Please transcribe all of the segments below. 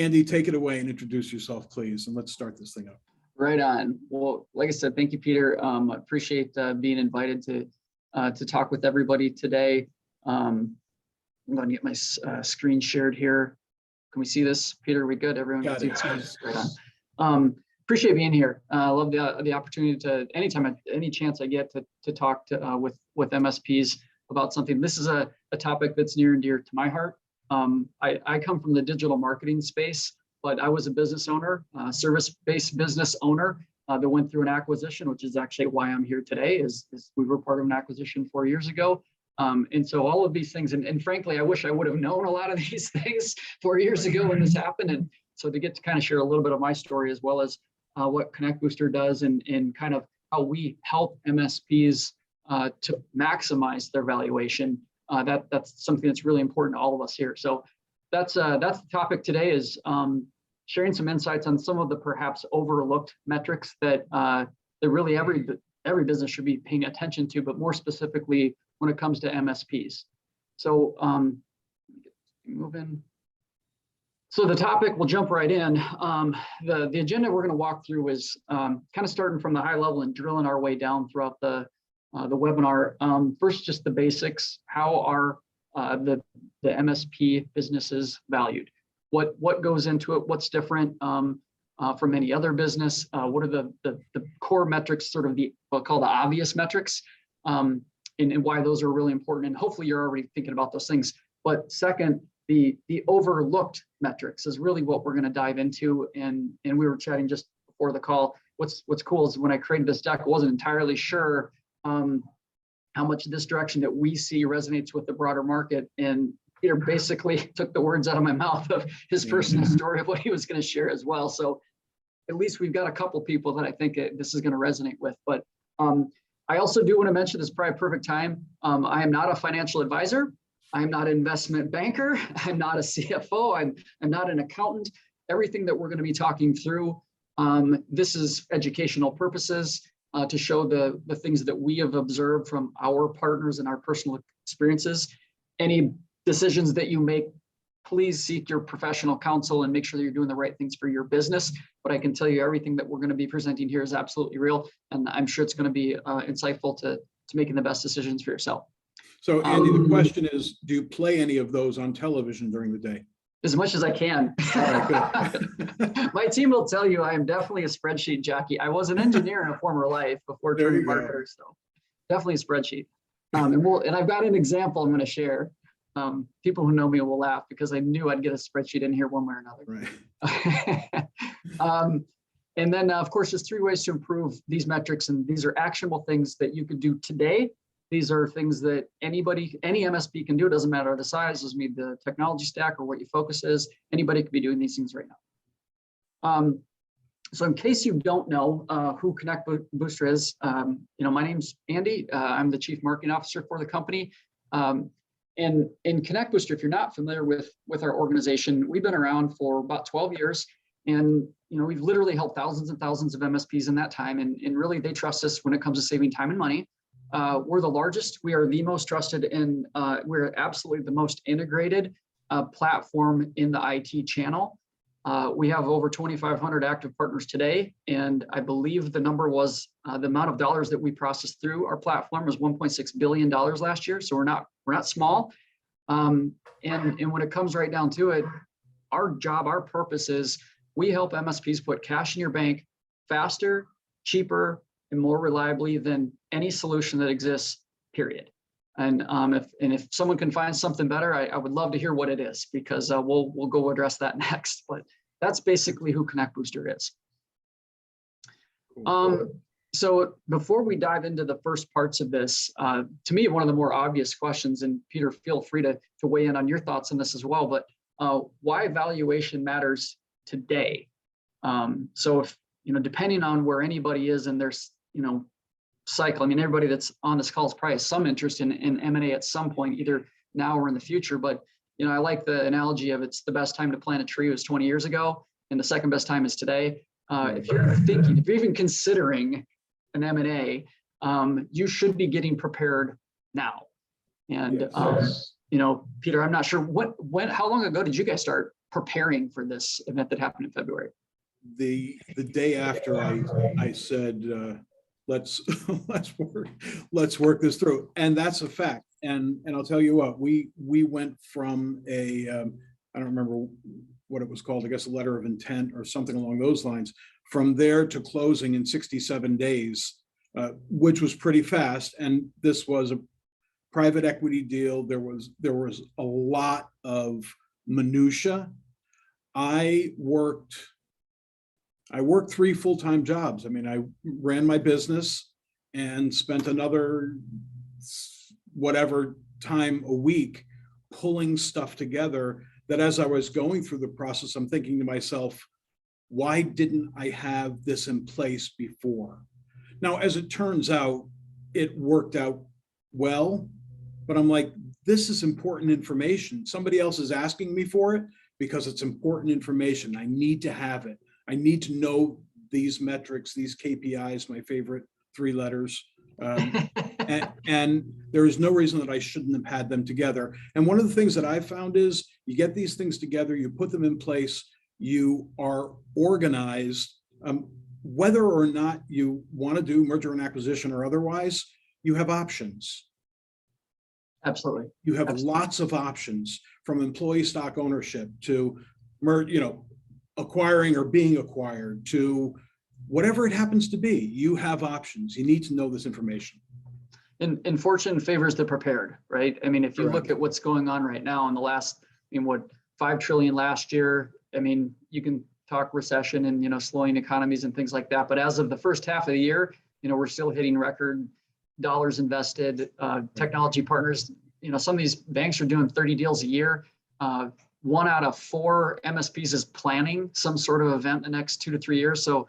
Andy, take it away and introduce yourself, please, and let's start this thing up. Right on. Well, like I said, thank you, Peter. I appreciate being invited to talk with everybody today. I'm going to get my screen shared here. Can we see this, Peter? Are we good? Everyone can see the screen? Right on. Appreciate being here. I love the opportunity to any chance I get to talk with MSPs about something. This is a topic that's near and dear to my heart. I come from the digital marketing space, but I was a business owner, service-based business owner that went through an acquisition, which is actually why I'm here today, is we were part of an acquisition 4 years ago. And so all of these things, and frankly, I wish I would have known a lot of these things 4 years ago when this happened. And so to get to kind of share a little bit of my story, as well as what Connect Booster does and kind of how we help MSPs to maximize their valuation. That's something that's really important to all of us here. So that's the topic today, is sharing some insights on some of the perhaps overlooked metrics that really every business should be paying attention to, but more specifically when it comes to MSPs. So move in. So the topic, we'll jump right in. The agenda we're going to walk through is kind of starting from the high level and drilling our way down throughout the webinar. First, just the basics. How are the MSP businesses valued? What goes into it? What's different from any other business? What are the core metrics, sort of what I'll call the obvious metrics, and why those are really important? And hopefully you're already thinking about those things. But second, the overlooked metrics is really what we're going to dive into. And we were chatting just before the call. What's cool is when I created this deck, I wasn't entirely sure how much this direction that we see resonates with the broader market. And Peter basically took the words out of my mouth of his personal story of what he was going to share as well. So at least we've got a couple people that I think this is going to resonate with. But I also do want to mention, this is probably a perfect time. I am not a financial advisor. I'm not an investment banker. I'm not a CFO. I'm not an accountant. Everything that we're going to be talking through, this is educational purposes to show the things that we have observed from our partners and our personal experiences. Any decisions that you make, please seek your professional counsel and make sure that you're doing the right things for your business. But I can tell you everything that we're going to be presenting here is absolutely real. And I'm sure it's going to be insightful to making the best decisions for yourself. So Andy, the question is, do you play any of those on television during the day? As much as I can. All right, good. My team will tell you I am definitely a spreadsheet jockey. I was an engineer in a former life before turning marketer, so definitely a spreadsheet. And I've got an example I'm going to share. People who know me will laugh because I knew I'd get a spreadsheet in here one way or another. Right. And then, of course, there's 3 ways to improve these metrics, and these are actionable things that you could do today. These are things that any MSP can do. It doesn't matter the size, doesn't mean the technology stack or what your focus is. Anybody could be doing these things right now. So in case you don't know who Connect Booster is, my name's Andy. I'm the Chief Marketing Officer for the company. And in Connect Booster, if you're not familiar with our organization, we've been around for about 12 years. And we've literally helped thousands and thousands of MSPs in that time. And really, they trust us when it comes to saving time and money. We're the largest. We are the most trusted, and we're absolutely the most integrated platform in the IT channel. We have over 2,500 active partners today, and I believe the number was the amount of dollars that we processed through our platform was $1.6 billion last year. So we're not small. And when it comes right down to it, our job, our purpose is we help MSPs put cash in your bank faster, cheaper, and more reliably than any solution that exists, period. And if someone can find something better, I would love to hear what it is, because we'll go address that next. But that's basically who Connect Booster is. So before we dive into the first parts of this, to me, one of the more obvious questions, and Peter, feel free to weigh in on your thoughts on this as well, but why valuation matters today. So if, depending on where anybody is in their, cycle, everybody that's on this call is probably some interest in M&A at some point, either now or in the future. But, I like the analogy of it's the best time to plant a tree was 20 years ago, and the second best time is today. If you're even considering an M&A, you should be getting prepared now. And, Peter, I'm not sure how long ago did you guys start preparing for this event that happened in February? The day after I said, let's let's work this through, and that's a fact. And I'll tell you what, we went from a I don't remember what it was called, I guess a letter of intent or something along those lines, from there to closing in 67 days, which was pretty fast. And this was a private equity deal. There was a lot of minutia. I worked 3 full-time jobs. I mean, I ran my business and spent another whatever time a week pulling stuff together, that as I was going through the process, I'm thinking to myself, why didn't I have this in place before? Now, as it turns out, it worked out well, but I'm like, this is important information. Somebody else is asking me for it because it's important information. I need to have it. I need to know these metrics, these KPIs, my favorite 3 letters. And there is no reason that I shouldn't have had them together. And one of the things that I've found is you get these things together, you put them in place, you are organized, whether or not you want to do merger and acquisition or otherwise, you have options. Absolutely. You have lots of options, from employee stock ownership to acquiring or being acquired, to whatever it happens to be. You have options. You need to know this information. And fortune favors the prepared, right? I mean, if you look at what's going on right now in the last, what, $5 trillion last year, I mean, you can talk recession and, slowing economies and things like that. But as of the first half of the year, we're still hitting record dollars invested, technology partners. Some of these banks are doing 30 deals a year. 1 out of 4 MSPs is planning some sort of event in the next 2 to 3 years. So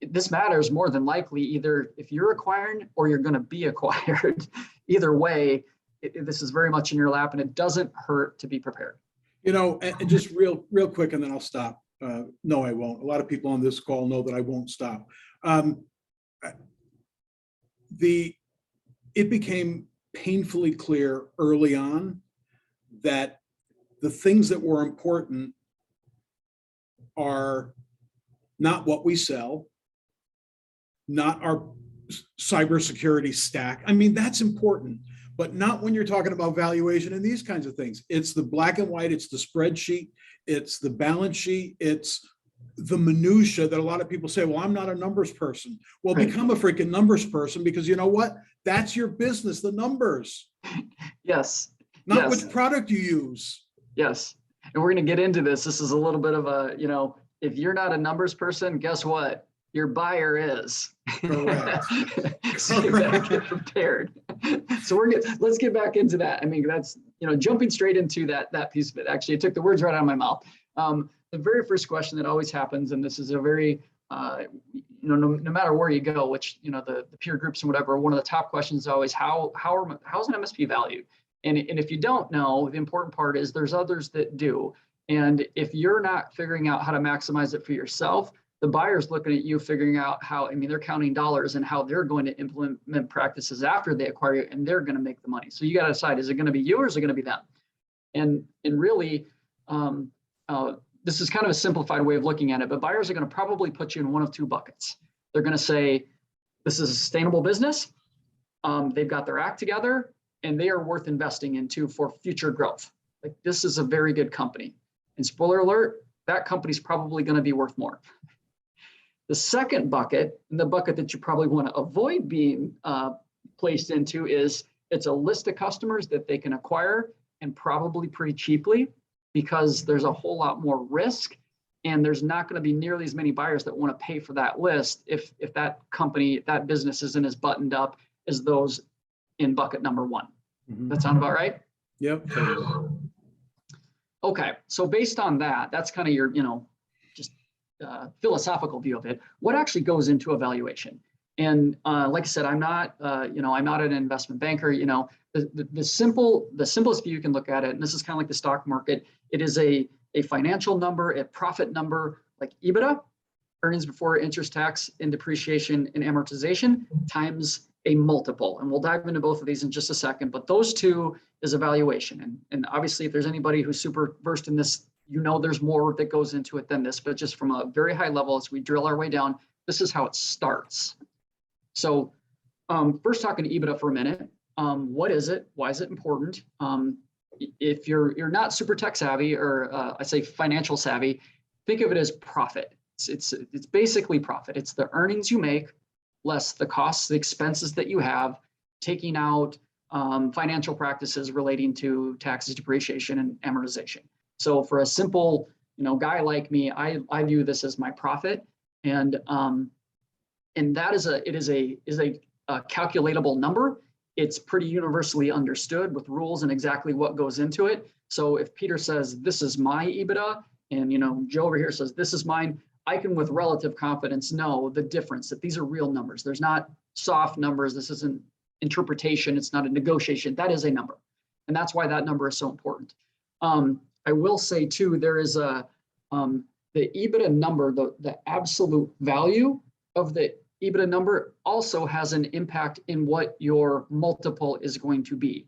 this matters more than likely, either if you're acquiring or you're going to be acquired. Either way, this is very much in your lap, and it doesn't hurt to be prepared. And just real quick, and then I'll stop. No, I won't. A lot of people on this call know that I won't stop. It became painfully clear early on that the things that were important are not what we sell, not our cybersecurity stack. I mean, that's important, but not when you're talking about valuation and these kinds of things. It's the black and white, it's the spreadsheet, it's the balance sheet, it's the minutia that a lot of people say, well, I'm not a numbers person. Well, become a freaking numbers person, because you know what? That's your business, the numbers. Yes. Not which product you use. Yes. And we're going to get into this. This is a little bit of a, if you're not a numbers person, guess what? Your buyer is. Correct. So you better get prepared. So let's get back into that. I mean, that's, jumping straight into that piece of it. Actually, it took the words right out of my mouth. The very first question that always happens, and this is a very, no matter where you go, which, the peer groups and whatever, one of the top questions is always, how's an MSP valued? And if you don't know, the important part is there's others that do. And if you're not figuring out how to maximize it for yourself, the buyer's looking at you, figuring out how, they're counting dollars and how they're going to implement practices after they acquire you, and they're going to make the money. So you got to decide, is it going to be you or is it going to be them? And really, this is kind of a simplified way of looking at it, but buyers are going to probably put you in one of 2 buckets. They're going to say, this is a sustainable business. They've got their act together, and they are worth investing into for future growth. Like, this is a very good company. And spoiler alert, that company's probably going to be worth more. The second bucket, and the bucket that you probably want to avoid being placed into, is it's a list of customers that they can acquire, and probably pretty cheaply, because there's a whole lot more risk, and there's not going to be nearly as many buyers that want to pay for that list if that company, that business isn't as buttoned up as those in bucket number 1. Mm-hmm. That sound about right? Yep. Okay, so based on that, that's kind of your, just philosophical view of it. What actually goes into a valuation? And like I said, I'm not an investment banker. The simplest view you can look at it, and this is kind of like the stock market. It is a financial number, a profit number, like EBITDA, earnings before interest, tax, and depreciation and amortization, times a multiple. And we'll dive into both of these in just a second, but those 2 is a valuation. And obviously, if there's anybody who's super versed in this there's more that goes into it than this, but just from a very high level, as we drill our way down, this is how it starts. So first talking to EBITDA for a minute. What is it? Why is it important? If you're not super tech savvy, or I say financial savvy, think of it as profit. It's basically profit. It's the earnings you make less the costs, the expenses that you have, taking out financial practices relating to taxes, depreciation, and amortization. So for a simple, guy like me, I view this as my profit, and that is a calculatable number. It's pretty universally understood with rules and exactly what goes into it. So if Peter says, this is my EBITDA, and Joe over here says, this is mine, I can with relative confidence know the difference, that these are real numbers. There's not soft numbers. This isn't interpretation. It's not a negotiation. That is a number. And that's why that number is so important. I will say too, there is the EBITDA number, the absolute value of the EBITDA number also has an impact in what your multiple is going to be.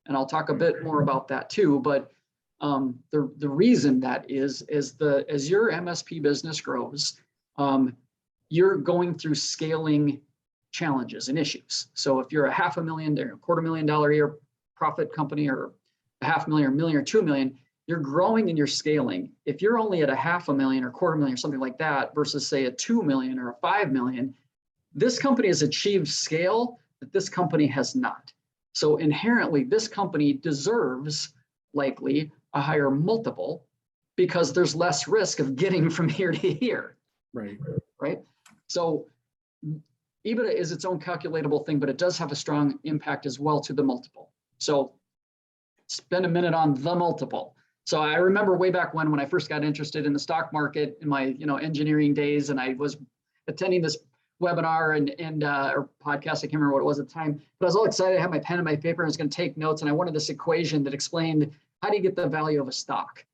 And I'll talk a bit more about that too, but the reason that is as your MSP business grows, you're going through scaling challenges and issues. So if you're a $500,000 or $250,000 a year profit company, or $500,000 or $1 million or $2 million, you're growing and you're scaling. If you're only at a $500,000 or $250,000 or something like that, versus say a $2 million or a $5 million, this company has achieved scale that this company has not. So inherently, this company deserves likely a higher multiple because there's less risk of getting from here to here. Right. So EBITDA is its own calculatable thing, but it does have a strong impact as well to the multiple. So spend a minute on the multiple. So I remember way back when I first got interested in the stock market in my engineering days, and I was attending this webinar and or podcast, I can't remember what it was at the time, but I was all excited. I had my pen and my paper and I was going to take notes, and I wanted this equation that explained how do you get the value of a stock,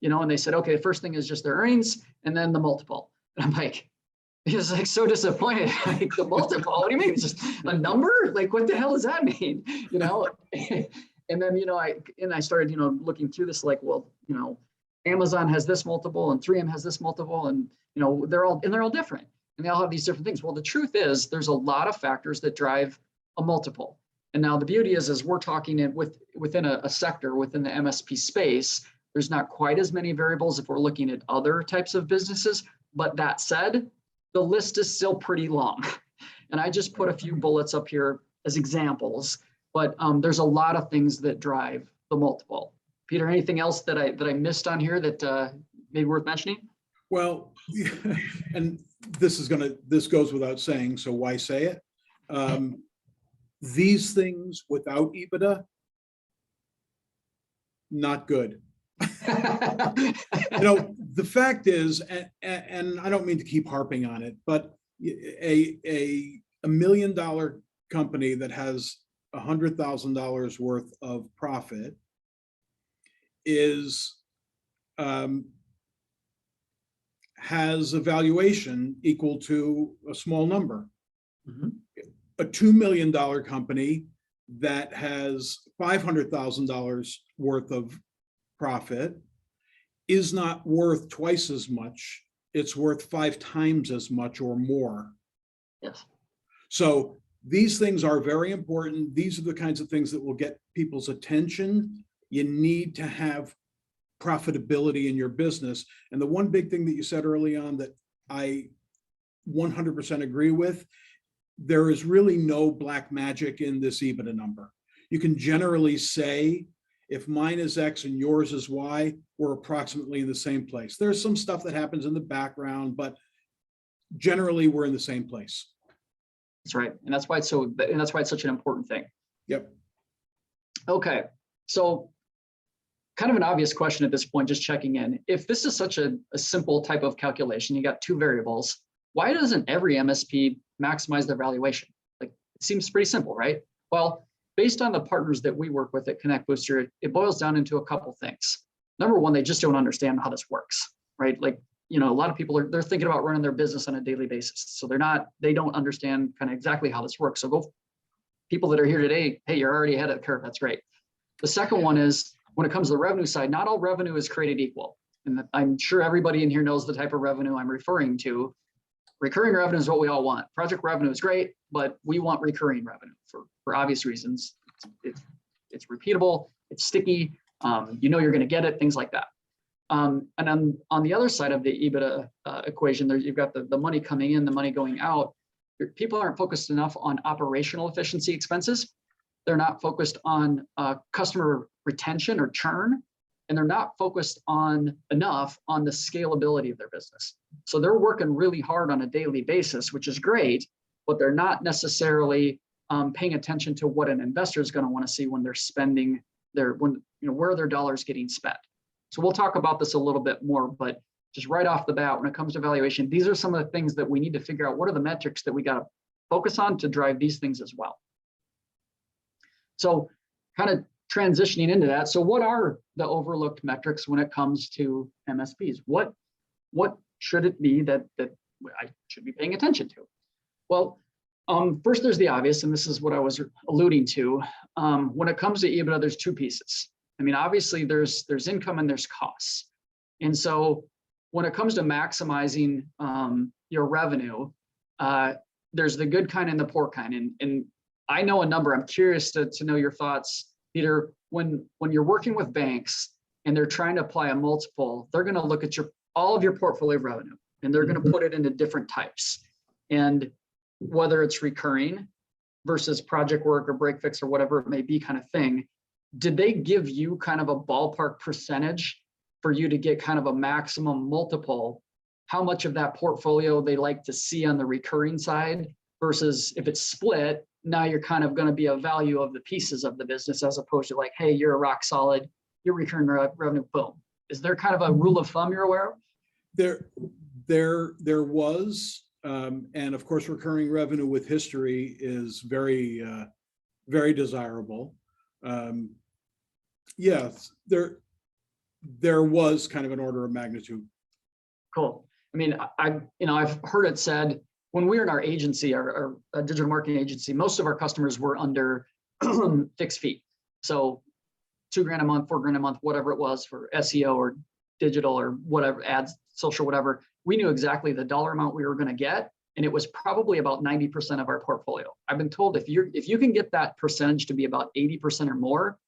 and they said, okay, the first thing is just their earnings and then the multiple. And I'm like, he was like so disappointed. Like, the multiple, what do you mean? It's just a number? Like, what the hell does that mean? And then, I started, looking through this, like, well, Amazon has this multiple and 3M has this multiple, and, they're all different, and they all have these different things. Well, the truth is there's a lot of factors that drive a multiple. And now the beauty is we're talking within a sector, within the MSP space, there's not quite as many variables if we're looking at other types of businesses. But that said, the list is still pretty long. And I just put a few bullets up here as examples, but there's a lot of things that drive the multiple. Peter, anything else that I missed on here that may be worth mentioning? Well, and this goes without saying, so why say it? These things without EBITDA, not good. The fact is, and I don't mean to keep harping on it, but a $1 million company that has $100,000 worth of profit has a valuation equal to a small number. Mm-hmm. A $2 million company that has $500,000 worth of profit is not worth twice as much. It's worth 5 times as much or more. Yes. So these things are very important. These are the kinds of things that will get people's attention. You need to have profitability in your business. And the one big thing that you said early on that I 100% agree with, there is really no black magic in this EBITDA number. You can generally say, if mine is X and yours is Y, we're approximately in the same place. There's some stuff that happens in the background, but generally we're in the same place. That's right. And that's why it's such an important thing. Yep. Okay. So kind of an obvious question at this point, just checking in. If this is such a simple type of calculation, you got 2 variables, why doesn't every MSP maximize their valuation? Like, it seems pretty simple, right? Well, based on the partners that we work with at Connect Booster, it boils down into a couple things. Number one, they just don't understand how this works, right? Like, a lot of people they're thinking about running their business on a daily basis. So they don't understand kind of exactly how this works. So people that are here today, hey, you're already ahead of the curve. That's great. The second one is, when it comes to the revenue side, not all revenue is created equal. and I'm sure everybody in here knows the type of revenue I'm referring to. Recurring revenue is what we all want. Project revenue is great, but we want recurring revenue for obvious reasons. It's repeatable, it's sticky, you know you're going to get it, things like that. And then on the other side of the EBITDA equation, there you've got the money coming in, the money going out. People aren't focused enough on operational efficiency expenses. They're not focused on customer retention or churn, and they're not focused enough on the scalability of their business. So they're working really hard on a daily basis, which is great, but they're not necessarily paying attention to what an investor is going to want to see when they're spending where their dollars getting spent. So we'll talk about this a little bit more, but just right off the bat, when it comes to valuation, these are some of the things that we need to figure out. What are the metrics that we got to focus on to drive these things as well? So kind of transitioning into that. So what are the overlooked metrics when it comes to MSPs? What should it be that I should be paying attention to? Well, first there's the obvious, and this is what I was alluding to. When it comes to EBITDA, there's two pieces. I mean, obviously there's income and there's costs. And so when it comes to maximizing your revenue, there's the good kind and the poor kind. And I know a number. I'm curious to know your thoughts, Peter. When you're working with banks and they're trying to apply a multiple, they're going to look at all of your portfolio revenue, and they're going to put it into different types. And whether it's recurring versus project work or break fix or whatever it may be kind of thing, did they give you kind of a ballpark percentage for you to get kind of a maximum multiple? How much of that portfolio they like to see on the recurring side versus if it's split, now you're kind of going to be a value of the pieces of the business as opposed to like, hey, you're a rock solid, you're recurring revenue, boom. Is there kind of a rule of thumb you're aware of? There was, and of course, recurring revenue with history is very, very desirable. Yes, there was kind of an order of magnitude. Cool. I mean, I've heard it said when we were in our agency, our digital marketing agency, most of our customers were under fixed fee. So $2,000 a month, $4,000 a month, whatever it was for SEO or digital or whatever, ads, social, whatever. We knew exactly the dollar amount we were going to get. And it was probably about 90% of our portfolio. I've been told if you can get that percentage to be about 80% or more,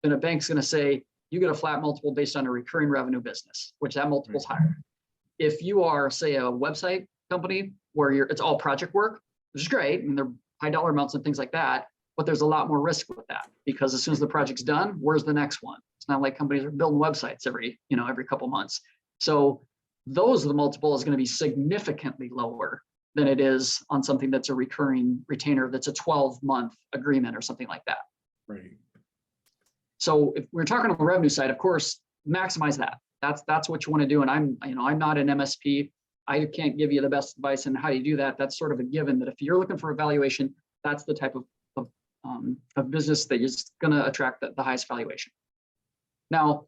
then a bank's going to say, you get a flat multiple based on a recurring revenue business, which that multiple is higher. If you are, say, a website company where it's all project work, which is great, and they're high dollar amounts and things like that, but there's a lot more risk with that because as soon as the project's done, where's the next one? It's not like companies are building websites every couple months. So the multiple is going to be significantly lower than it is on something that's a recurring retainer that's a 12-month agreement or something like that. Right. So if we're talking on the revenue side, of course, maximize that. That's what you want to do. And I'm not an MSP. I can't give you the best advice on how you do that. That's sort of a given that if you're looking for a valuation, that's the type of business that is going to attract the highest valuation. Now,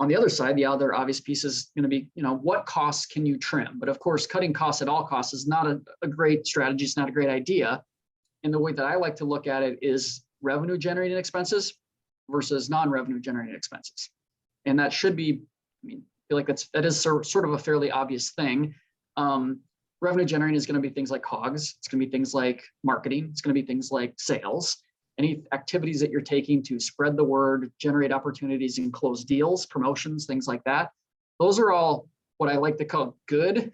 on the other side, the other obvious piece is going to be, what costs can you trim? But of course, cutting costs at all costs is not a great strategy. It's not a great idea. And the way that I like to look at it is revenue generating expenses versus non-revenue generating expenses. And that should be, I feel like that is sort of a fairly obvious thing. Revenue generating is going to be things like COGS. It's going to be things like marketing. It's going to be things like sales. Any activities that you're taking to spread the word, generate opportunities and close deals, promotions, things like that. Those are all what I like to call good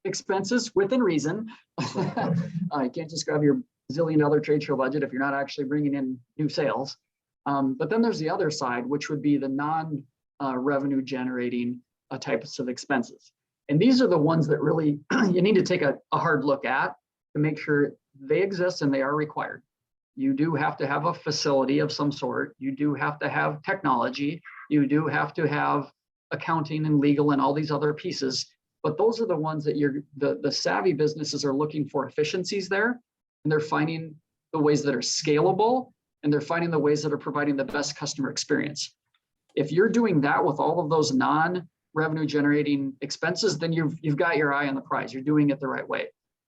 expenses within reason. You can't just grab your $1 zillion trade show budget if you're not actually bringing in new sales. But then there's the other side, which would be the non-revenue generating types of expenses. And these are the ones that really you need to take a hard look at to make sure they exist and they are required. You do have to have a facility of some sort. You do have to have technology. You do have to have accounting and legal and all these other pieces. But those are the ones that the savvy businesses are looking for efficiencies there. And they're finding the ways that are scalable, and they're finding the ways that are providing the best customer experience. If you're doing that with all of those non-revenue generating expenses, then you've got your eye on the prize. You're doing it the right way.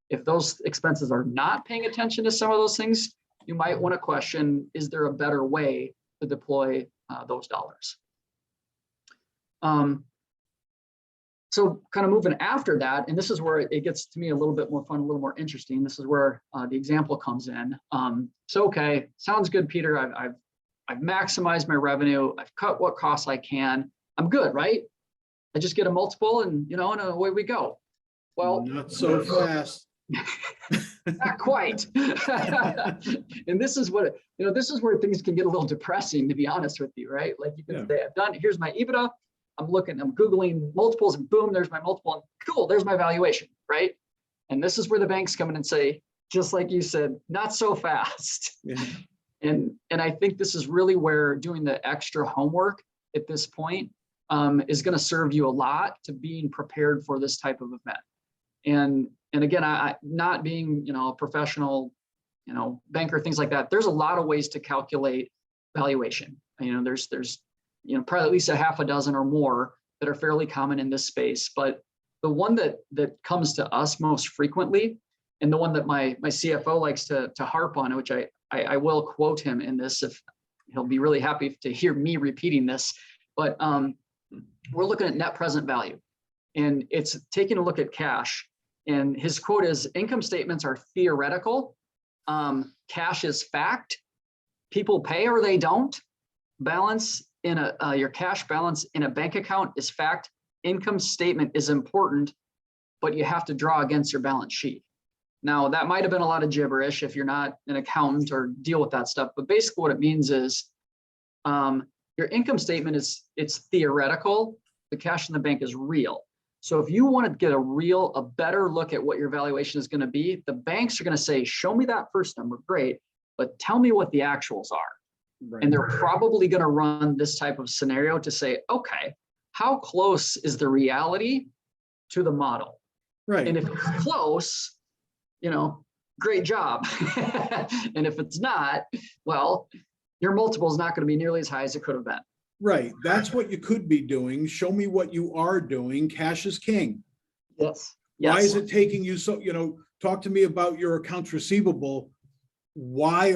If those expenses are not paying attention to some of those things, you might want to question, is there a better way to deploy those dollars? So kind of moving after that, and this is where it gets to me a little bit more fun, a little more interesting. This is where the example comes in. So, okay, sounds good, Peter. I've maximized my revenue. I've cut what costs I can. I'm good, right? I just get a multiple and, and away we go. Well, not so fast. not quite. And this is what, this is where things can get a little depressing, to be honest with you, right? Like you can say, here's my EBITDA. I'm Googling multiples and boom, there's my multiple. And cool, there's my valuation, right? And this is where the banks come in and say, just like you said, not so fast. Yeah. And I think this is really where doing the extra homework at this point is going to serve you a lot to being prepared for this type of event. And again, I not being, a professional, banker, things like that. There's a lot of ways to calculate valuation. There's probably at least a half a dozen or more that are fairly common in this space. But the one that comes to us most frequently, and the one that my CFO likes to harp on, which I will quote him in this, if he'll be really happy to hear me repeating this, but we're looking at net present value, and it's taking a look at cash. And his quote is, income statements are theoretical. Cash is fact. People pay or they don't. Balance in your cash balance in a bank account is fact. Income statement is important, but you have to draw against your balance sheet. Now, that might have been a lot of gibberish if you're not an accountant or deal with that stuff. But basically what it means is your income statement it's theoretical. The cash in the bank is real. So if you want to get a better look at what your valuation is going to be, the banks are going to say, show me that first number, great, but tell me what the actuals are. Right. And they're probably going to run this type of scenario to say, okay, how close is the reality to the model? Right. And if it's close, great job. And if it's not, well, your multiple is not going to be nearly as high as it could have been. Right. That's what you could be doing. Show me what you are doing. Cash is king. Yes. Why is it taking you so, talk to me about your accounts receivable. Why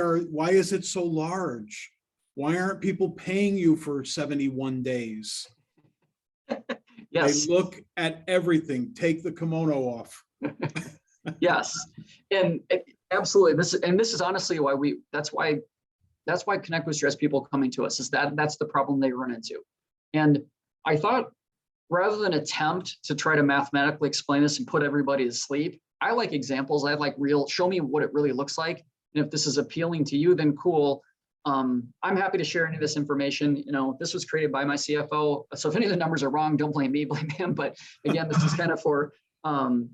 is it so large? Why aren't people paying you for 71 days? Yes. They look at everything. Take the kimono off. Yes. And absolutely. This is honestly why that's why Connect with Stress people coming to us is that's the problem they run into. And I thought, rather than attempt to try to mathematically explain this and put everybody to sleep, I like examples. I like show me what it really looks like. And if this is appealing to you, then cool. I'm happy to share any of this information. This was created by my CFO. So if any of the numbers are wrong, don't blame me, blame him. But again, this is kind of for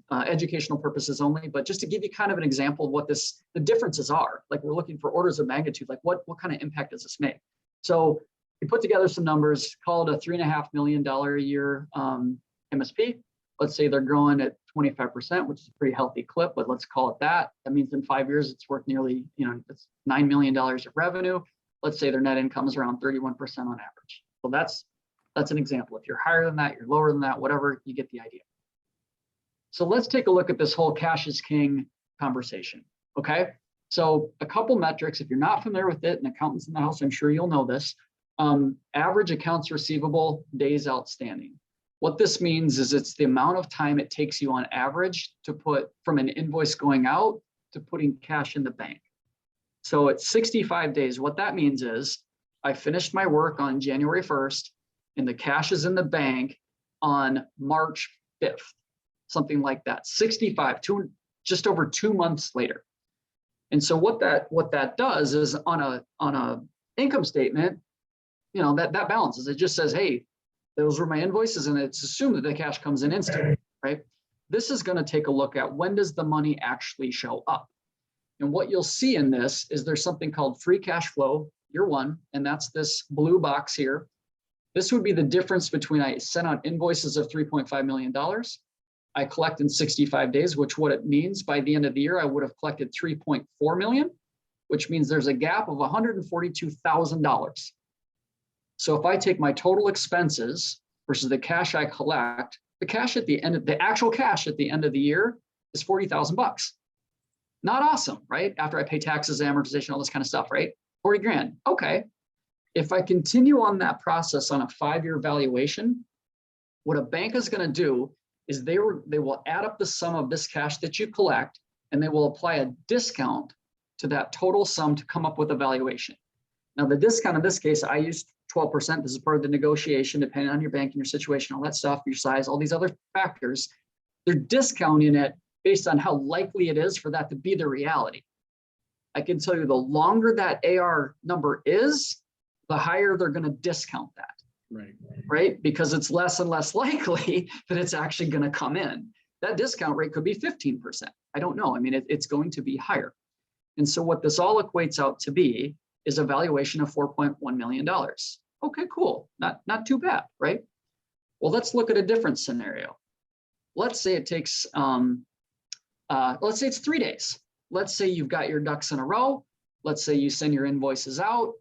educational purposes only, but just to give you kind of an example of what the differences are. Like we're looking for orders of magnitude, like what kind of impact does this make? So we put together some numbers, call it a $3.5 million a year MSP. Let's say they're growing at 25%, which is a pretty healthy clip, but let's call it that. That means in 5 years, it's worth nearly, it's $9 million of revenue. Let's say their net income is around 31% on average. So that's an example. If you're higher than that, you're lower than that, whatever, you get the idea. So let's take a look at this whole cash is king conversation, okay? So a couple metrics, if you're not familiar with it, and accountants in the house, I'm sure you'll know this, average accounts receivable days outstanding. What this means is it's the amount of time it takes you on average to put from an invoice going out to putting cash in the bank. So it's 65 days. What that means is I finished my work on January 1st and the cash is in the bank on March 5th. Something like that, 65, just over 2 months later. And so what that does is on a income statement, that balances. It just says, hey, those were my invoices, and it's assumed that the cash comes in instantly, right? This is going to take a look at when does the money actually show up. And what you'll see in this is there's something called free cash flow, year one, and that's this blue box here. This would be the difference between I sent out invoices of $3.5 million. I collect in 65 days, which what it means by the end of the year, I would have collected 3.4 million, which means there's a gap of $142,000. So if I take my total expenses versus the cash I collect, the actual cash at the end of the year is 40,000 bucks. Not awesome, right? After I pay taxes, amortization, all this kind of stuff, right? 40 grand. Okay. If I continue on that process on a 5-year valuation, What a bank is going to do is they will add up the sum of this cash that you collect, and they will apply a discount to that total sum to come up with a valuation. Now, the discount in this case, I used 12%. This is part of the negotiation, depending on your bank and your situation, all that stuff, your size, all these other factors. They're discounting it based on how likely it is for that to be the reality. I can tell you the longer that AR number is, the higher they're going to discount that. Right? Because it's less and less likely that it's actually going to come in. That discount rate could be 15%. I don't know. I mean, it's going to be higher. And so what this all equates out to be is a valuation of $4.1 million. Okay, cool. Not too bad, right? Well, let's look at a different scenario. Let's say it takes, let's say it's 3 days. Let's say you've got your ducks in a row. Let's say you send your invoices out.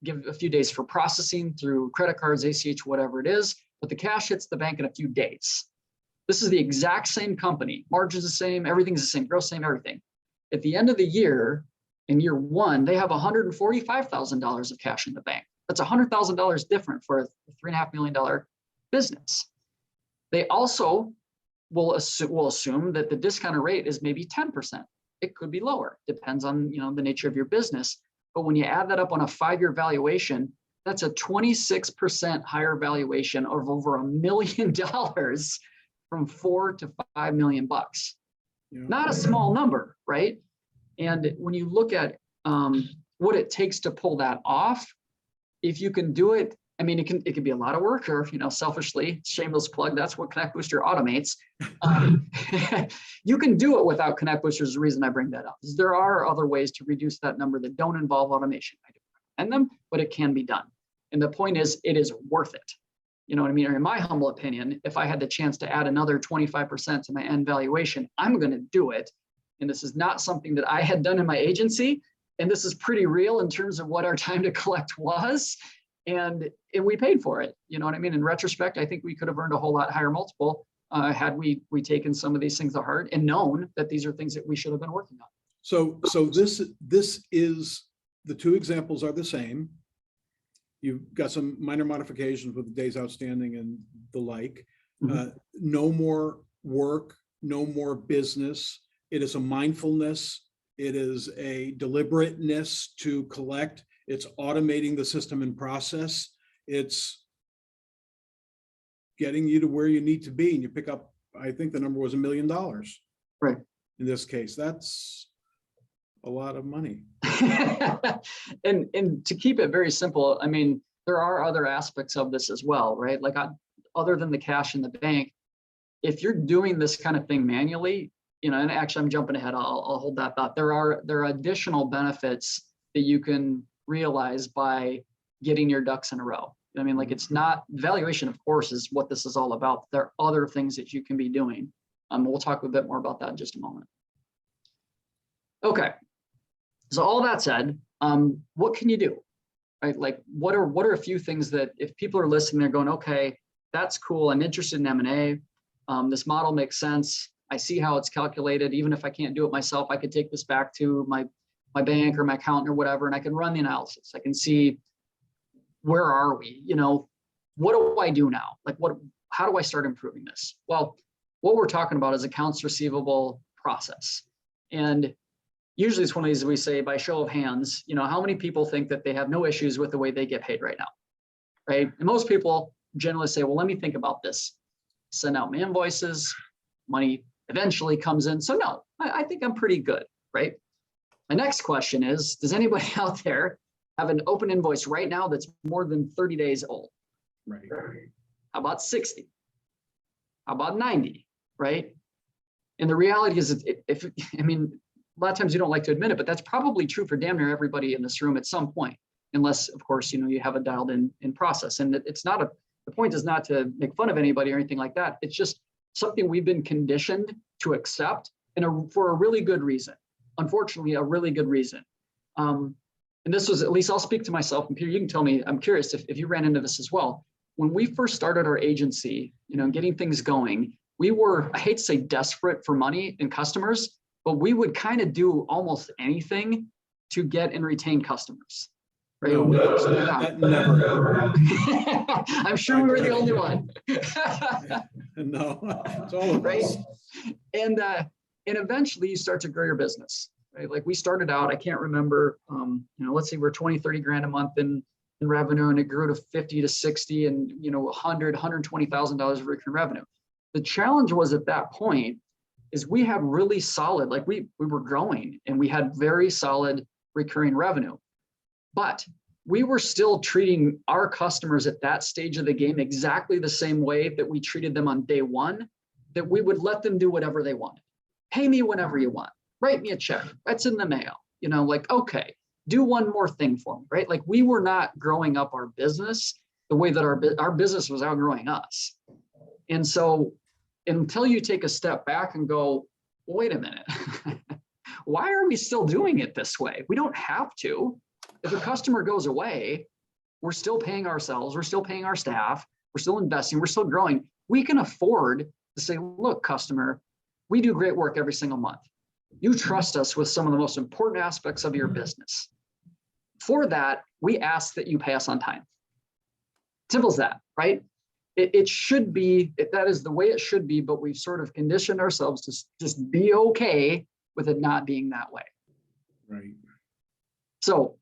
Give a few days for processing through credit cards, ACH, whatever it is, but the cash hits the bank in a few days. This is the exact same company. Margin's the same, everything's the same, gross same, everything. At the end of the year, in year one, they have $145,000 of cash in the bank. That's $100,000 different for a $3.5 million business. They also will assume that the discounted rate is maybe 10%. It could be lower, depends on the nature of your business. But when you add that up on a 5-year valuation, that's a 26% higher valuation of over $1 million from $4 to $5 million. Not a small number, right? And when you look at what it takes to pull that off, if you can do it, I mean, it can be a lot of work, or selfishly, shameless plug, that's what Connect Booster automates. You can do it without Connect Booster. Is the reason I bring that up. Is there are other ways to reduce that number that don't involve automation. I don't recommend them, but it can be done. And the point is, it is worth it. You know what I mean? Or in my humble opinion, if I had the chance to add another 25% to my end valuation, I'm going to do it. And this is not something that I had done in my agency. And this is pretty real in terms of what our time to collect was. And we paid for it. You know what I mean? In retrospect, I think we could have earned a whole lot higher multiple had we taken some of these things to heart and known that these are things that we should have been working on. So this is, the two examples are the same. You've got some minor modifications with the days outstanding and the like. No more work, no more business. It is a mindfulness. It is a deliberateness to collect. It's automating the system and process. It's getting you to where you need to be. And you pick up, I think the number was $1 million. Right. In this case, that's a lot of money. and to keep it very simple, I mean, there are other aspects of this as well, right? Like other than the cash in the bank, if you're doing this kind of thing manually, and actually I'm jumping ahead, I'll hold that thought. There are additional benefits that you can realize by getting your ducks in a row. I mean, like, it's not valuation, of course, is what this is all about. There are other things that you can be doing. We'll talk a bit more about that in just a moment. Okay. So all that said, what can you do, right? Like, what are a few things that if people are listening, they're going, okay, that's cool. I'm interested in M&A. This model makes sense. I see how it's calculated. Even if I can't do it myself, I could take this back to my bank or my accountant or whatever, and I can run the analysis. I can see, where are we? What do I do now? Like, how do I start improving this? Well, what we're talking about is accounts receivable process. And usually it's one of these we say by show of hands, how many people think that they have no issues with the way they get paid right now, right? And most people generally say, well, let me think about this. Send out my invoices, money eventually comes in. So no, I think I'm pretty good, right? My next question is, does anybody out there have an open invoice right now that's more than 30 days old? Right. How about 60? How about 90, right? And the reality is, I mean, a lot of times you don't like to admit it, but that's probably true for damn near everybody in this room at some point, unless, of course, you have a dialed in process. And it's not the point is not to make fun of anybody or anything like that. It's just something we've been conditioned to accept for a really good reason. Unfortunately, a really good reason. And this was, at least I'll speak to myself, and Peter, you can tell me, I'm curious if you ran into this as well. When we first started our agency, getting things going, we were, I hate to say desperate for money and customers, but we would kind of do almost anything to get and retain customers. right? No, When we first started that never. out. I'm sure we were the only one. No, it's all of Right? us. And eventually you start to grow your business, right? Like we started out, I can't remember, let's say we're 20, 30 grand a month in revenue, and it grew to 50 to 60 and, $120,000 of recurring revenue. The challenge was at that point is we had really solid, like we were growing and we had very solid recurring revenue, but we were still treating our customers at that stage of the game exactly the same way that we treated them on day one, that we would let them do whatever they wanted. Pay me whenever you want, write me a check, that's in the mail, okay, do one more thing for me, right? Like we were not growing up our business the way that our business was outgrowing us. And so until you take a step back and go, wait a minute, why are we still doing it this way? We don't have to. If a customer goes away, we're still paying ourselves, we're still paying our staff, we're still investing, we're still growing. We can afford to say, look, customer, we do great work every single month. You trust us with some of the most important aspects of your business. For that, we ask that you pay us on time. Simple as that, right? It should be, that is the way it should be, but we've sort of conditioned ourselves to just be okay with it not being that way. Right. So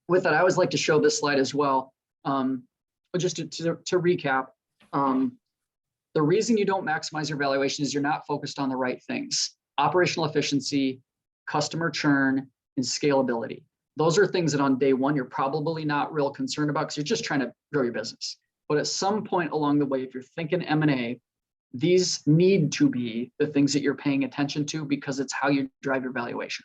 with that, I always like to show this slide as well. But just to recap, the reason you don't maximize your valuation is you're not focused on the right things. Operational efficiency, customer churn, and scalability. Those are things that on day one, you're probably not real concerned about because you're just trying to grow your business. But at some point along the way, if you're thinking M&A, these need to be the things that you're paying attention to because it's how you drive your valuation.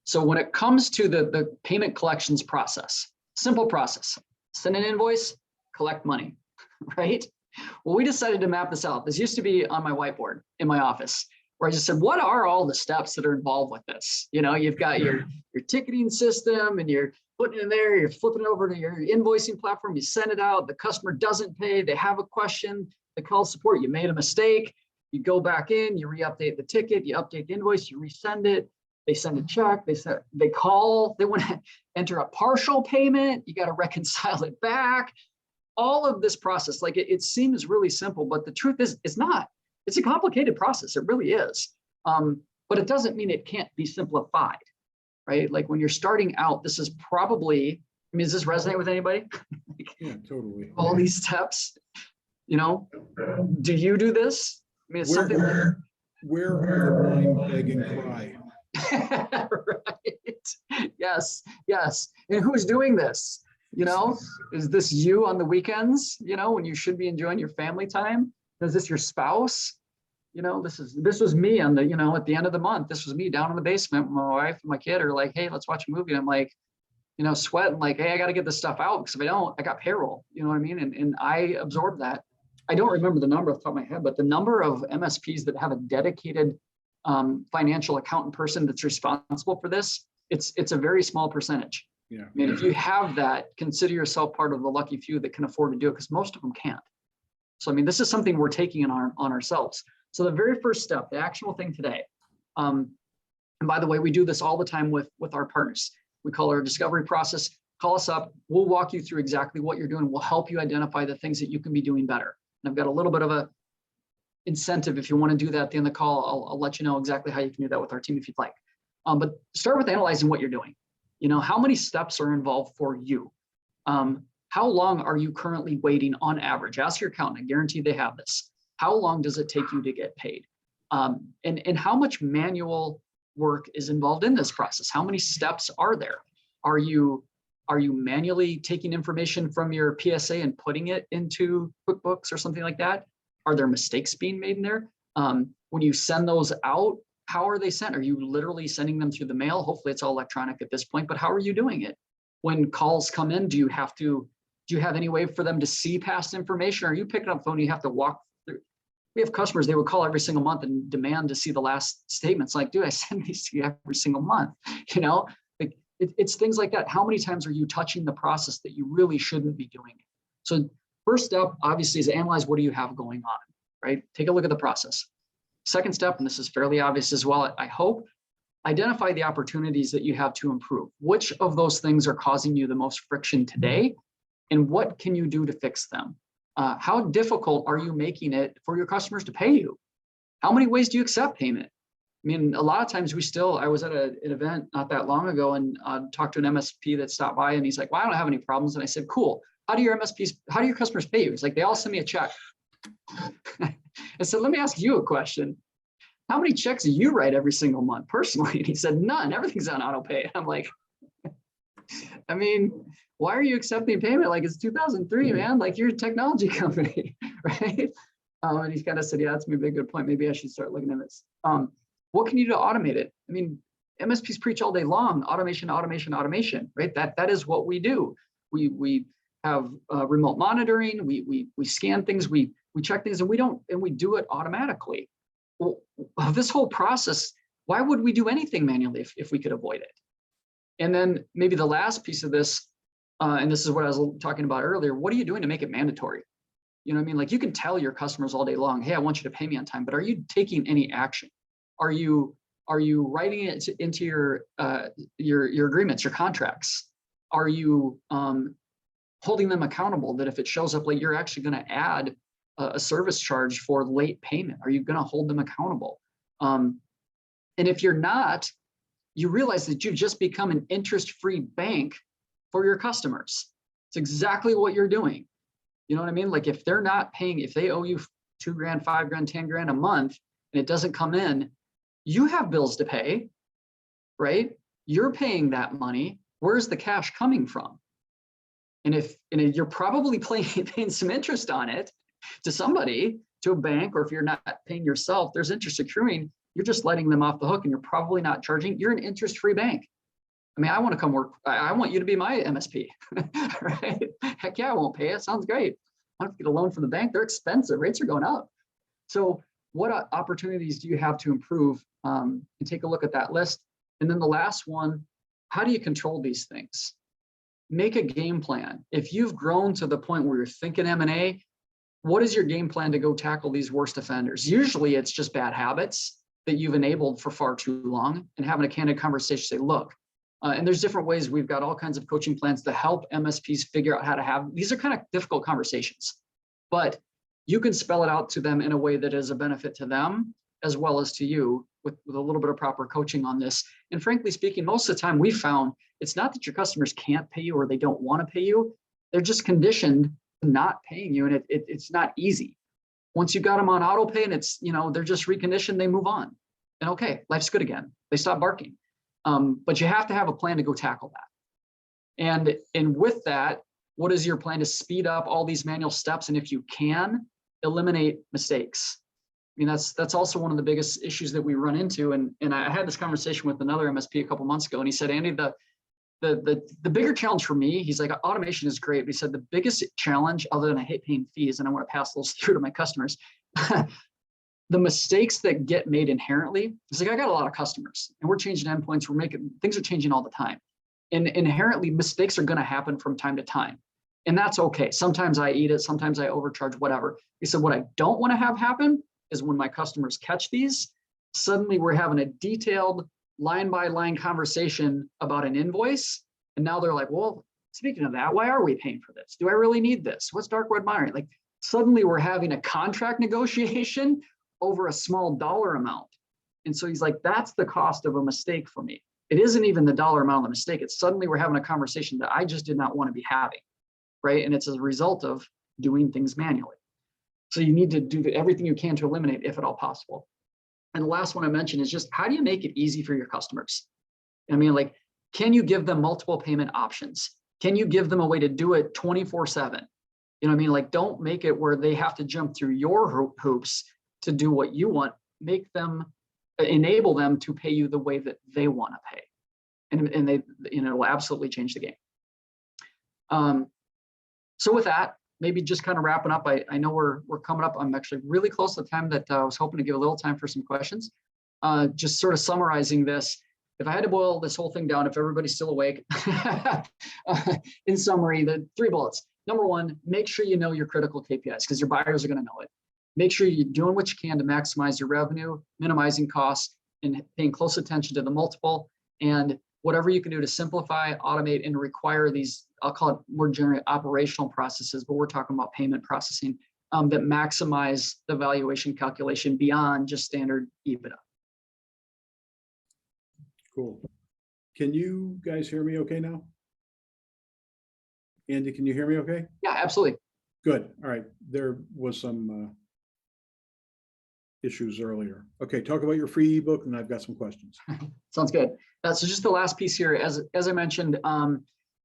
So when it comes to the payment collections process, simple process, send an invoice, collect money, right? Well, we decided to map this out. This used to be on my whiteboard in my office where I just said, what are all the steps that are involved with this? You've got your ticketing system and you're putting it in there, you're flipping it over to your invoicing platform, you send it out, the customer doesn't pay, they have a question, they call support, you made a mistake, you go back in, you re-update the ticket, you update the invoice, you resend it, they send a check, they call, they want to enter a partial payment, you got to reconcile it back. All of this process, like it seems really simple, but the truth is it's not. It's a complicated process. It really is. But it doesn't mean it can't be simplified, right? Like when you're starting out, this is probably, does this resonate with anybody? Yeah, totally. All these steps, do you do this? It's something that... Where are the whine, beg, and cry? Right. Yes. And who's doing this? Is this you on the weekends, when you should be enjoying your family time? Is this your spouse? This was me on the, at the end of the month, this was me down in the basement. My wife and my kid are like, hey, let's watch a movie. And I'm like, sweating like, hey, I got to get this stuff out because if I don't, I got payroll, you know what I mean? And I absorb that. I don't remember the number off the top of my head, but the number of MSPs that have a dedicated financial accountant person that's responsible for this, it's a very small percentage. Yeah. I mean, if you have that, consider yourself part of the lucky few that can afford to do it because most of them can't. So, this is something we're taking on ourselves. So the very first step, the actionable thing today, and by the way, we do this all the time with our partners. We call our discovery process. Call us up. We'll walk you through exactly what you're doing. We'll help you identify the things that you can be doing better. And I've got a little bit of a incentive if you want to do that at the end of the call. I'll let you know exactly how you can do that with our team if you'd like. But start with analyzing what you're doing. How many steps are involved for you? How long are you currently waiting on average? Ask your accountant. I guarantee they have this. How long does it take you to get paid? And how much manual work is involved in this process? How many steps are there? Are you manually taking information from your PSA and putting it into QuickBooks or something like that? Are there mistakes being made in there? When you send those out, how are they sent? Are you literally sending them through the mail? Hopefully it's all electronic at this point, but how are you doing it? When calls come in, do you have any way for them to see past information? Or are you picking up the phone, you have to walk through? We have customers, they would call every single month and demand to see the last statements. Like, dude, I send these to you every single month. Like it's things like that. How many times are you touching the process that you really shouldn't be doing? So first step, obviously, is analyze what do you have going on, right? Take a look at the process. Second step, and this is fairly obvious as well, I hope, identify the opportunities that you have to improve. Which of those things are causing you the most friction today? And what can you do to fix them? How difficult are you making it for your customers to pay you? How many ways do you accept payment? I mean, a lot of times I was at an event not that long ago and talked to an MSP that stopped by, and he's like, well, I don't have any problems. And I said, cool. How do your customers pay you? He's like, they all send me a check. I said, let me ask you a question. How many checks do you write every single month personally? And he said, none, everything's on auto pay. I'm like, I mean, why are you accepting payment like it's 2003, man? Like, you're a technology company, right? And he kind of said, yeah, that's maybe a good point. Maybe I should start looking at this. What can you do to automate it? I mean, MSPs preach all day long, automation, automation, automation, right? That is what we do. We have remote monitoring, we scan things, we check things, and we do it automatically. Well, this whole process, why would we do anything manually if we could avoid it? And then maybe the last piece of this, and this is what I was talking about earlier, what are you doing to make it mandatory? You know what I mean? Like, you can tell your customers all day long, hey, I want you to pay me on time, but are you taking any action? Are you writing it into your agreements, your contracts? Are you holding them accountable that if it shows up late, you're actually going to add a service charge for late payment? Are you going to hold them accountable? And if you're not, you realize that you've just become an interest-free bank for your customers. It's exactly what you're doing. You know what I mean? Like, if they're not paying, if they owe you $2 grand, $5 grand, 10 grand a month, and it doesn't come in, you have bills to pay, right? You're paying that money. Where's the cash coming from? And you're probably paying some interest on it to somebody, to a bank, or if you're not paying yourself, there's interest accruing. You're just letting them off the hook, and you're probably not charging. You're an interest-free bank. I mean, I want to come work. I want you to be my MSP, right? Heck yeah, I won't pay it. Sounds great. I don't get a loan from the bank. They're expensive. Rates are going up. So what opportunities do you have to improve? And take a look at that list. And then the last one, how do you control these things? Make a game plan. If you've grown to the point where you're thinking M&A, what is your game plan to go tackle these worst offenders? Usually it's just bad habits that you've enabled for far too long, and having a candid conversation, say, look, and there's different ways. We've got all kinds of coaching plans to help MSPs figure out how to have, these are kind of difficult conversations, but you can spell it out to them in a way that is a benefit to them as well as to you, with a little bit of proper coaching on this. And frankly speaking, most of the time we found it's not that your customers can't pay you or they don't want to pay you. They're just conditioned to not paying you, and it's not easy. Once you got them on auto pay and it's, they're just reconditioned, they move on. And okay, life's good again. They stop barking. But you have to have a plan to go tackle that. And with that, what is your plan to speed up all these manual steps? And if you can, eliminate mistakes. I mean, that's also one of the biggest issues that we run into. And I had this conversation with another MSP a couple months ago, and he said, Andy, the bigger challenge for me, he's like, automation is great, but he said the biggest challenge, other than I hate paying fees, and I want to pass those through to my customers, the mistakes that get made inherently. It's like, I got a lot of customers and we're changing endpoints. Things are changing all the time. And inherently mistakes are going to happen from time to time. And that's okay. Sometimes I eat it. Sometimes I overcharge, whatever. He said, what I don't want to have happen is when my customers catch these, suddenly we're having a detailed line by line conversation about an invoice. And now they're like, well, speaking of that, why are we paying for this? Do I really need this? What's dark red monitoring? Like, suddenly we're having a contract negotiation over a small dollar amount. And so he's like, that's the cost of a mistake for me. It isn't even the dollar amount of the mistake. It's suddenly we're having a conversation that I just did not want to be having, right? And it's as a result of doing things manually. So you need to do everything you can to eliminate, if at all possible. And the last one I mentioned is just, how do you make it easy for your customers? I mean, like, can you give them multiple payment options? Can you give them a way to do it 24/7? You know what I mean? Like, don't make it where they have to jump through your hoops to do what you want. Enable them to pay you the way that they want to pay. And they, it will absolutely change the game. So with that, maybe just kind of wrapping up, I know we're coming up. I'm actually really close to the time that I was hoping to give a little time for some questions. Just sort of summarizing this, if I had to boil this whole thing down, if everybody's still awake, in summary, the 3 bullets. Number 1, make sure you know your critical KPIs, because your buyers are going to know it. Make sure you're doing what you can to maximize your revenue, minimizing costs, and paying close attention to the multiple, and whatever you can do to simplify, automate, and require these, I'll call it more generally operational processes, but we're talking about payment processing that maximize the valuation calculation beyond just standard EBITDA. Cool. Can you guys hear me okay now? Andy, can you hear me okay? Yeah, absolutely. Good. All right. There was some issues earlier. Okay, talk about your free ebook, and I've got some questions. Sounds good. So just the last piece here, as I mentioned,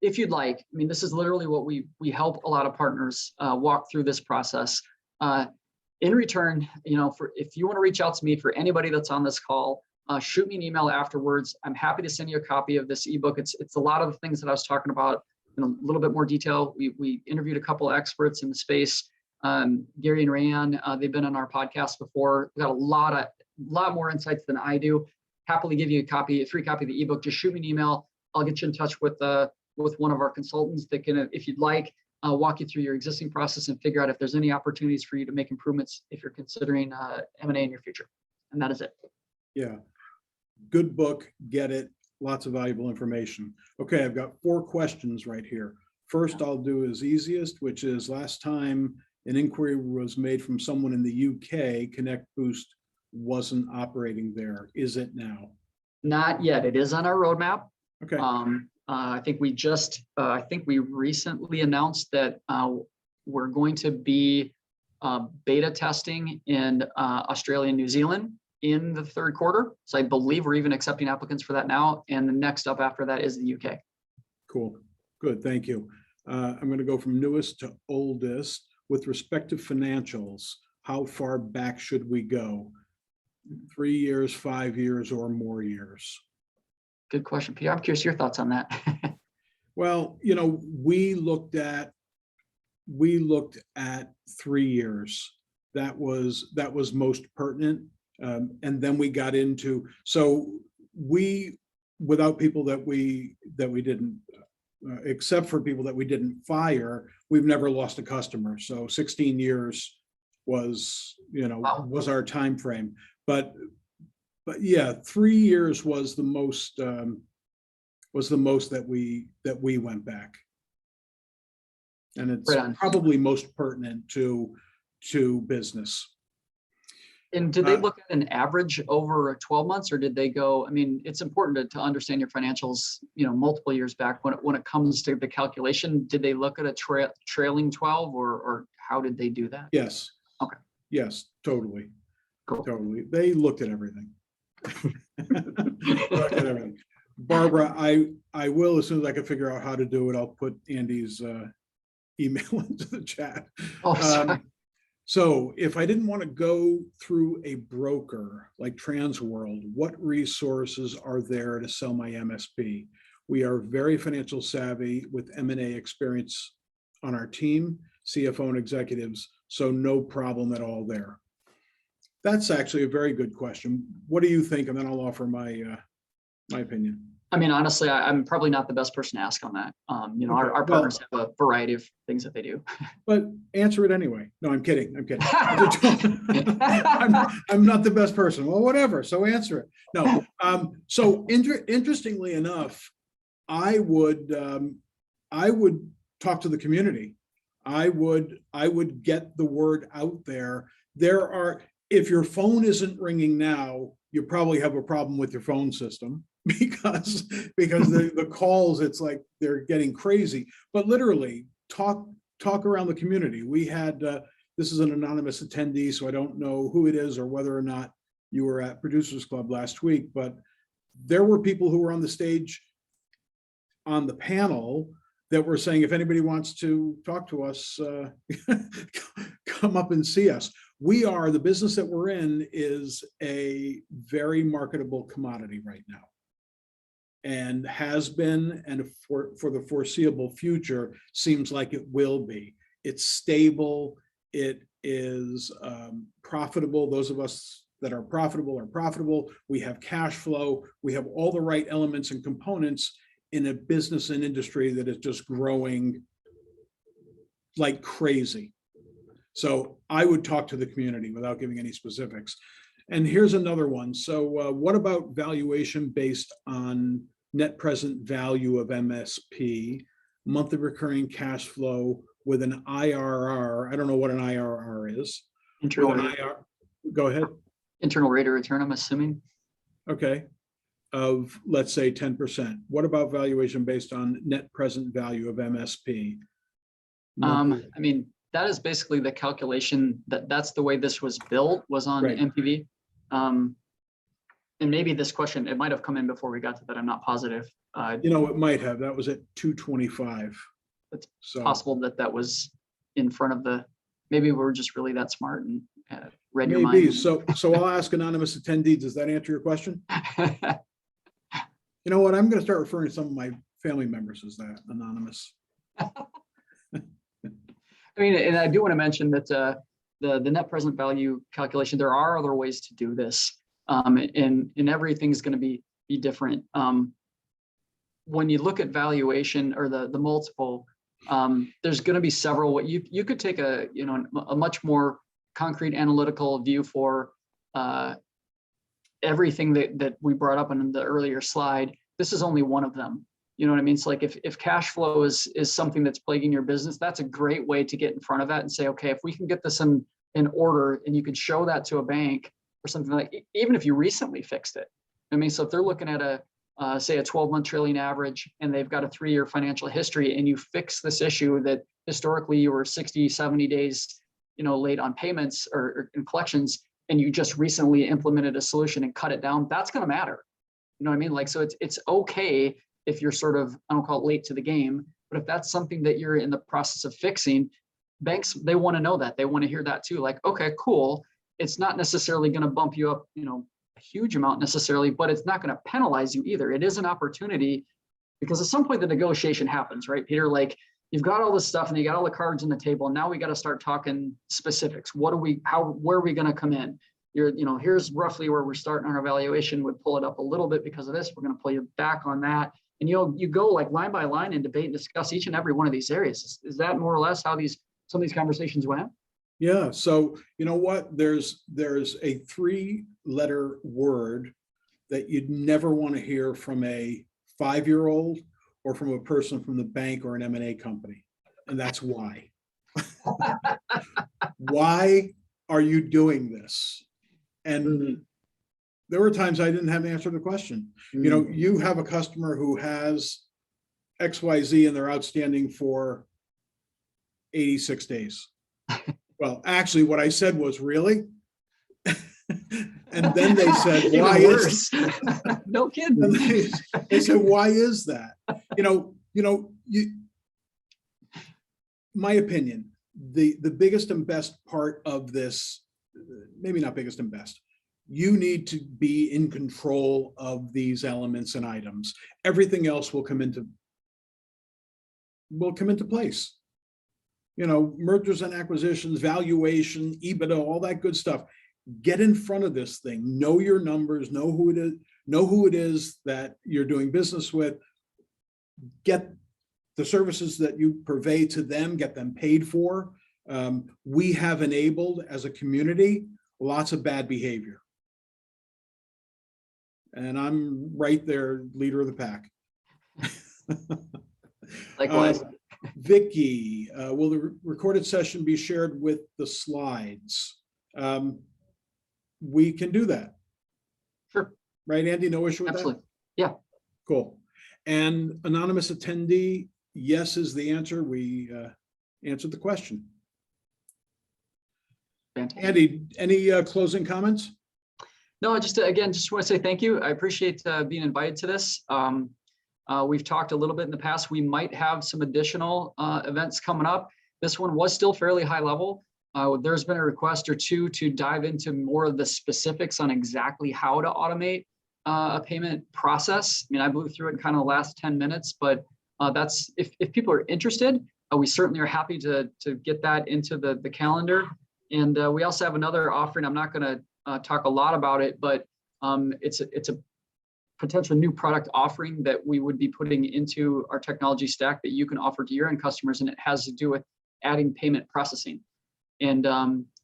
if you'd like, I mean, this is literally what we help a lot of partners walk through this process. In return, if you want to reach out to me, for anybody that's on this call, shoot me an email afterwards. I'm happy to send you a copy of this ebook. It's a lot of the things that I was talking about in a little bit more detail. We interviewed a couple of experts in the space. Gary and Rayanne, they've been on our podcast before. We got a lot more insights than I do. Happily give you a free copy of the ebook. Just shoot me an email. I'll get you in touch with one of our consultants that can, if you'd like, walk you through your existing process and figure out if there's any opportunities for you to make improvements if you're considering M&A in your future. And that is it. Yeah, good book. Get it. Lots of valuable information. Okay, I've got 4 questions right here. First, I'll do as easiest, which is last time an inquiry was made from someone in the UK, Connect Boost wasn't operating there. Is it now? Not yet. It is on our roadmap. Okay. I think we recently announced that we're going to be beta testing in Australia and New Zealand in the 3rd quarter. So I believe we're even accepting applicants for that now. And the next up after that is the UK. Cool. Good. Thank you. I'm going to go from newest to oldest. With respect to financials, how far back should we go? 3 years, 5 years, or more years? Good question, Peter. I'm curious your thoughts on that. Well, we looked at 3 years. That was most pertinent. And then we got into, without people that we didn't, except for people that we didn't fire, we've never lost a customer. So 16 years was, Wow. was our time frame. But yeah, 3 years was the most that we went back. And it's Right probably most pertinent to business. And did they look at an average over 12 months, or did they go? I mean, it's important to understand your financials, multiple years back when it comes to the calculation. Did they look at a trailing 12, or how did they do that? Yes. Okay. Yes, totally. Cool. Totally. They looked at everything. Looked at everything. Barbara, I will, as soon as I can figure out how to do it, I'll put Andy's email into the chat. Oh, sorry. So if I didn't want to go through a broker like Transworld, what resources are there to sell my MSP? We are very financial savvy with M&A experience on our team, CFO and executives, so no problem at all there. That's actually a very good question. What do you think? And then I'll offer my opinion. I mean, honestly, I'm probably not the best person to ask on that. Our partners have a variety of things that they do. But answer it anyway. No, I'm kidding. I'm not the best person. Well, whatever. So answer it. No. Interestingly enough, I would talk to the community. I would get the word out there. If your phone isn't ringing now, you probably have a problem with your phone system. Because the calls, it's like they're getting crazy. But literally, talk around the community. We had this is an anonymous attendee, so I don't know who it is or whether or not you were at Producers Club last week. But there were people who were on the stage on the panel that were saying, if anybody wants to talk to us, come up and see us. The business that we're in is a very marketable commodity right now. And has been, and for the foreseeable future, seems like it will be. It's stable. It is profitable. Those of us that are profitable. We have cash flow. We have all the right elements and components in a business and industry that is just growing like crazy. So I would talk to the community without giving any specifics. And here's another one. So what about valuation based on net present value of MSP, monthly recurring cash flow with an IRR? I don't know what an IRR is. Internal With an rate, IRR, go ahead. internal rate of return, I'm assuming. Okay. Of, let's say, 10%. What about valuation based on net present value of MSP? Monthly- I mean, that is basically the calculation that's the way this was built, was on Right. MPV. And maybe this question, it might have come in before we got to that. I'm not positive. You know, it might have. That was at 225. It's So possible that that was in front of the, maybe we're just really that smart and read your maybe. mind. So I'll ask anonymous attendee, does that answer your question? You know what? I'm going to start referring to some of my family members as that, anonymous. I mean, and I do want to mention that the net present value calculation, there are other ways to do this. And everything's going to be different. When you look at valuation or the multiple, there's going to be several. What you could take a much more concrete analytical view for everything that we brought up in the earlier slide. This is only one of them. You know what I mean? So like if cash flow is something that's plaguing your business, that's a great way to get in front of that and say, okay, if we can get this in order and you can show that to a bank or something, like, even if you recently fixed it. I mean, so if they're looking at say a 12-month trailing average and they've got a 3-year financial history and you fix this issue that historically you were 60, 70 days, late on payments or in collections, and you just recently implemented a solution and cut it down, that's going to matter. You know what I mean? Like, so it's okay if you're sort of, I don't call it late to the game, but if that's something that you're in the process of fixing, banks, they want to know that. They want to hear that too. Like, okay, cool. It's not necessarily going to bump you up, a huge amount necessarily, but it's not going to penalize you either. It is an opportunity because at some point the negotiation happens, right, Peter? Like, you've got all this stuff and you got all the cards on the table, and now we got to start talking specifics. Where are we going to come in? Here's roughly where we're starting our evaluation. Would pull it up a little bit because of this. We're going to pull you back on that. And you go like line by line and debate and discuss each and every one of these areas. Is that more or less how some of these conversations went? Yeah. So you know what? There's a 3-letter word that you'd never want to hear from a 5-year-old or from a person from the bank or an M&A company. And that's why. Why are you doing this? And there were times I didn't have an answer to the question. You have a customer who has XYZ and they're outstanding for 86 days. Well, actually, what I said was, really? And then they said, why is no kidding? They said, why is that? My opinion, the biggest and best part of this, maybe not biggest and best, you need to be in control of these elements and items. Everything else will come into place. Mergers and acquisitions, valuation, EBITDA, all that good stuff. Get in front of this thing. Know your numbers. Know who it is that you're doing business with. Get the services that you purvey to them. Get them paid for. We have enabled, as a community, lots of bad behavior. And I'm right there, leader of the pack. Likewise. Vicky, will the recorded session be shared with the slides? We can do that. Sure. Right, Andy? No issue with Absolutely. that? Yeah. Cool. And anonymous attendee, yes is the answer. We answered the question. Fantastic. Andy, any closing comments? No, I just want to say thank you. I appreciate being invited to this. We've talked a little bit in the past. We might have some additional events coming up. This one was still fairly high level. There's been a request or two to dive into more of the specifics on exactly how to automate a payment process. I mean, I blew through it in kind of the last 10 minutes, but that's if people are interested, we certainly are happy to get that into the calendar. And we also have another offering. I'm not going to talk a lot about it, but it's a potential new product offering that we would be putting into our technology stack that you can offer to your end customers, and it has to do with adding payment processing. And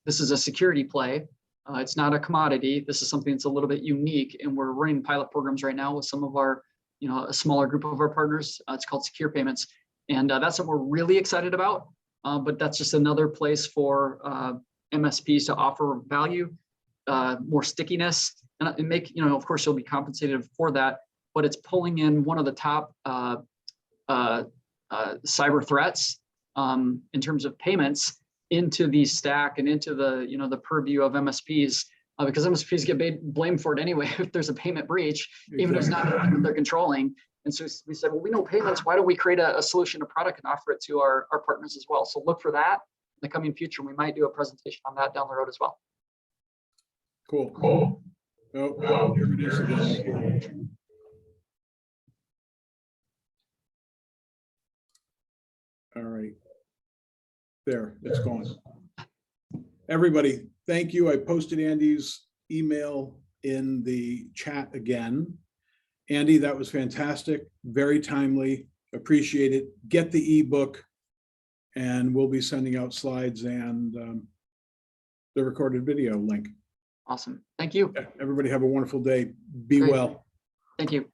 this is a security play It's not a commodity. This is something that's a little bit unique, and we're running pilot programs right now with some of our, a smaller group of our partners. It's called Secure Payments, and that's what we're really excited about. But that's just another place for MSPs to offer value, more stickiness, and make, of course, you'll be compensated for that. But it's pulling in one of the top cyber threats in terms of payments into the stack and into the, the purview of MSPs, because MSPs get blamed for it anyway if there's a payment breach, even if it's not something that they're controlling. And so we said, well, we know payments. Why don't we create a solution, a product, and offer it to our partners as well? So look for that in the coming future. We might do a presentation on that down the road as well. Cool. Oh, here it is again. All right. There, it's gone. Everybody, thank you. I posted Andy's email in the chat again. Andy, that was fantastic. Very timely. Appreciate it. Get the ebook, and we'll be sending out slides and the recorded video link. Awesome. Thank you. Everybody have a wonderful day. Be well. Thank you.